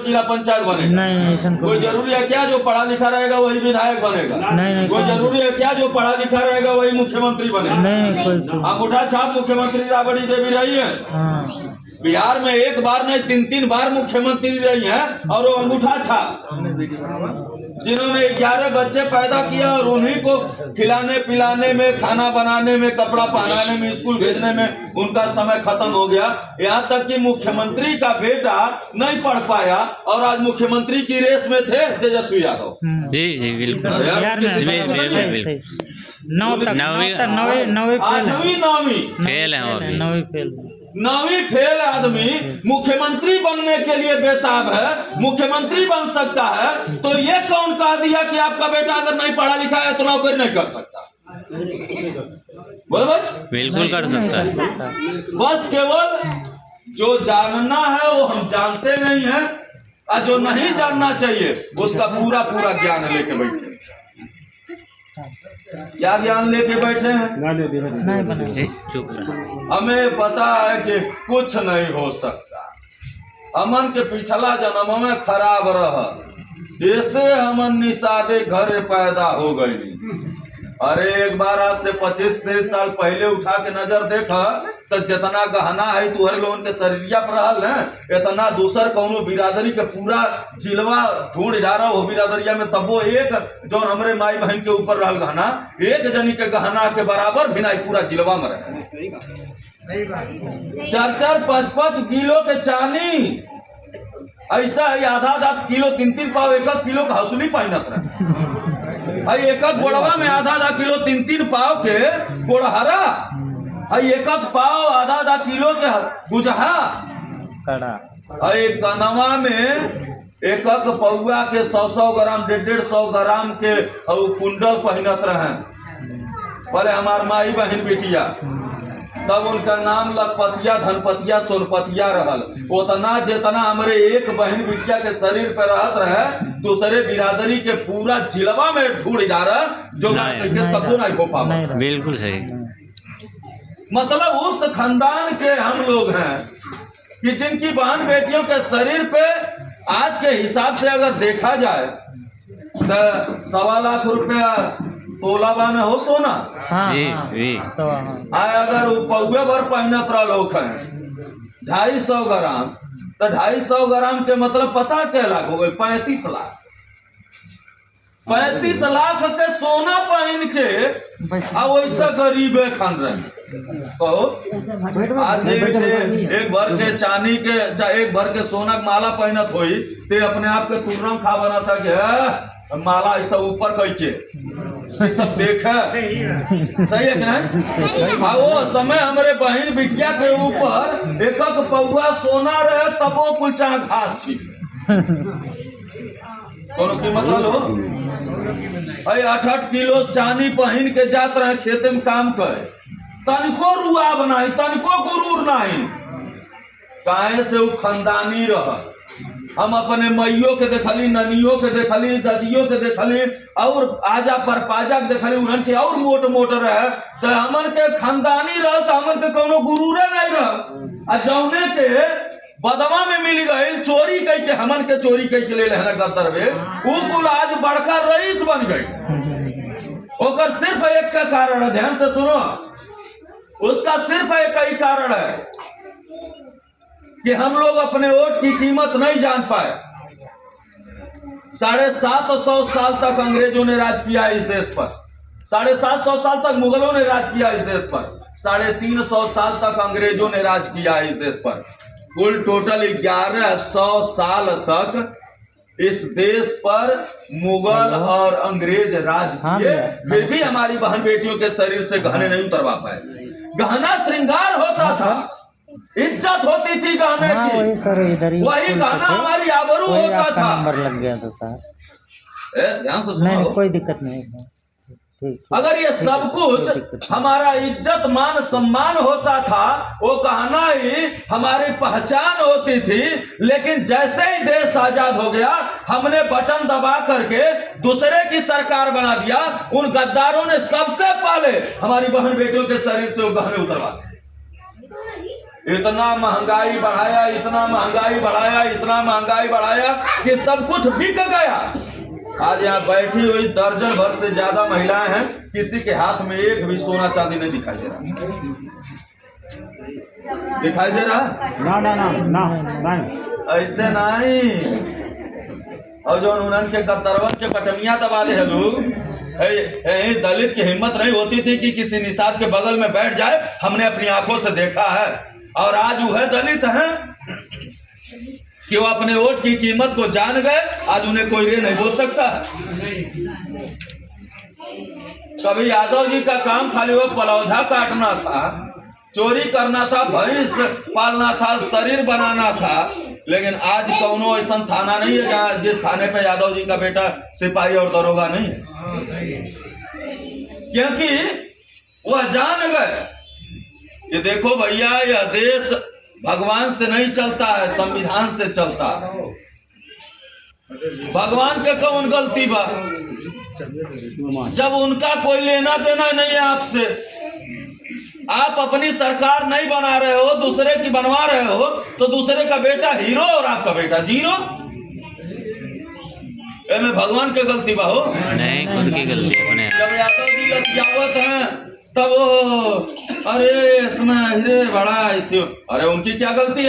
जिला पंचायत बनेगा? नहीं, कोई जरूरी है क्या जो पढ़ा लिखा रहेगा वही विधायक बनेगा? नहीं, कोई जरूरी है क्या जो पढ़ा लिखा रहेगा वही मुख्यमंत्री बनेगा? नहीं कोई अंगूठा छाप मुख्यमंत्री राबड़ी देवी रही है। हाँ। बिहार में एक बार नहीं 3-3 बार मुख्यमंत्री रही है और वो अंगूठा छाप, जिन्होंने 11 बच्चे पैदा किया और उन्हीं को खिलाने पिलाने में, खाना बनाने में, कपड़ा पहनाने में, स्कूल भेजने में उनका समय खत्म हो गया। यहाँ तक कि मुख्यमंत्री का बेटा नहीं पढ़ पाया और आज मुख्यमंत्री की रेस में थे तेजस्वी यादव। जी जी बिल्कुल बिल्कुल। 9वीं फेल है और 9वीं फेल आदमी मुख्यमंत्री बनने के लिए बेताब है, मुख्यमंत्री बन सकता है, तो ये कौन कह दिया कि आपका बेटा अगर नहीं पढ़ा लिखा है तो नौकरी नहीं कर सकता? बोलो भाई, बिल्कुल कर सकता है। बस केवल जो जानना है वो हम जानते नहीं है और जो नहीं जानना चाहिए उसका पूरा पूरा ज्ञान लेके बैठे। क्या ज्ञान लेके बैठे हैं? हमें पता है कि कुछ नहीं हो सकता। हमन के पिछला जन्म में खराब रहा, जैसे हमन निषादे घरे पैदा हो गई। अरे एक बार आज से 25-23 साल पहले उठा के नजर देखा तो जितना गहना है तुहर लोगन के शरीरिया पर रहल है, इतना दूसर कौनो बिरादरी के पूरा जिलवा ढूंढ डारा हो बिरादरिया में, तबो एक जो हमरे माई बहन के ऊपर रहल गहना एक जनी के गहना के बराबर भी नहीं पूरा जिलवा में रहे। 4-4, 5-5 किलो के चांदी ऐसा है, आधा किलो 3-3 पाव 1 किलो का हसूली पहनत रहे। एक गोड़वा में आधा किलो 3-3 पाव के गोड़हरा, एक पाव आधा किलो के गुजहा, कनवा में एक पौआ के 100 ग्राम 150 ग्राम के कुंडल पहनत रहे। बोले हमार माई बहन बेटिया, तब उनका नाम लखपतिया, धनपतिया, सोनपतिया रहल। उतना जितना हमारे एक बहन बिटिया के शरीर पे रहत रहे, दूसरे बिरादरी के पूरा जिलवा में ढूंढ डारा जो तबो नहीं हो पावा। बिल्कुल सही। मतलब उस खानदान के हम लोग हैं कि जिनकी बहन बेटियों के शरीर पे आज के हिसाब से अगर देखा जाए तो 1.25 लाख रुपया तोलाबा में हो सोना। हाँ, आए अगर वो पौए भर पहनत रहो 250 ग्राम, तो 250 ग्राम के मतलब पता क्या लाख हो गए? 35 लाख। 35 लाख के सोना पहन के वैसा गरीबे खान रहे। कहो आज एक भर के चांदी के एक भर के सोना के माला पहनत हुई ते अपने आप के तुर्रम खा बना था कि माला ऐसा ऊपर कह सब देखा सही है कि नहीं? वो समय हमारे बहन बिटिया के ऊपर एक पौआ सोना रहे तबो कुल चाह घास छी कोनो कीमत लो। 8-8 किलो चांदी पहन के जात रहे खेते में काम करे, तनिको रुआ बनाई, तनिको गुरूर नहीं। काहे से वो खानदानी रहा। हम अपने मैयों के देखली, ननियों के देखली, दादियों के देखली और आजा परपाजा के देखली, उन्हन के और मोट रहे तो हमन के खानदानी रह तो हमन के कोनो गुरूरे नहीं रह। जौने के बदवा में मिल गई चोरी कह के हमन के चोरी कह के ले लेना गदरवे, वो कुल आज बड़का रईस बन गई। ओकर सिर्फ एक का कारण है, ध्यान से सुनो, उसका सिर्फ एक ही कारण है कि हम लोग अपने वोट की कीमत नहीं जान पाए। 750 साल तक अंग्रेजों ने राज किया इस देश पर, 750 साल तक मुगलों ने राज किया इस देश पर, 350 साल तक अंग्रेजों ने राज किया इस देश पर। कुल टोटल 1100 साल तक इस देश पर मुगल और अंग्रेज राज किए, फिर भी हमारी बहन बेटियों के शरीर से गहने नहीं उतरवा पाए। गहना श्रृंगार होता था, इज्जत होती थी गहने की, वही गहना हमारी आबरू होता था। नंबर लग गया था सर। ध्यान से सुनो, कोई दिक्कत नहीं। अगर ये सब कुछ हमारा इज्जत मान सम्मान होता था, वो गहना ही हमारी पहचान होती थी, लेकिन जैसे ही देश आजाद हो गया हमने बटन दबा करके दूसरे की सरकार बना दिया। उन गद्दारों ने सबसे पहले हमारी बहन बेटियों के शरीर से वो गहने उतरवा दिए। इतना महंगाई बढ़ाया, इतना महंगाई बढ़ाया, इतना महंगाई बढ़ाया कि सब कुछ बिक गया। आज यहाँ बैठी हुई दर्जन भर से ज्यादा महिलाएं हैं, किसी के हाथ में एक भी सोना चांदी नहीं दिखाई दे रहा। दिखाई दे रहा? ना ना ना ना नहीं। ऐसे नहीं। और जो उन्हन के कतरवन के पटमिया दबा दे लोग, दलित की हिम्मत नहीं होती थी कि किसी निषाद के बगल में बैठ जाए। हमने अपनी आंखों से देखा है। और आज वह दलित हैं कि वो अपने वोट की कीमत को जान गए। आज उन्हें कोई रे नहीं बोल सकता। कभी यादव जी का काम खाली वो पलौझा काटना था, चोरी करना था, भैंस पालना था, शरीर बनाना था। लेकिन आज कौनो ऐसा थाना नहीं है जहाँ जिस थाने पे यादव जी का बेटा सिपाही और दरोगा नहीं है, क्योंकि वह जान गए। ये देखो भैया, यह देश भगवान से नहीं चलता है, संविधान से चलता है। भगवान के कौन गलती बा जब उनका कोई लेना देना नहीं है आपसे। आप अपनी सरकार नहीं बना रहे हो, दूसरे की बनवा रहे हो, तो दूसरे का बेटा हीरो और आपका बेटा जीरो। में भगवान की गलती बा हो नहीं, खुद की गलती अपने। जब यादव जी लतियावत हैं तब अरे इसमें अरे बड़ा, अरे उनकी क्या गलती है?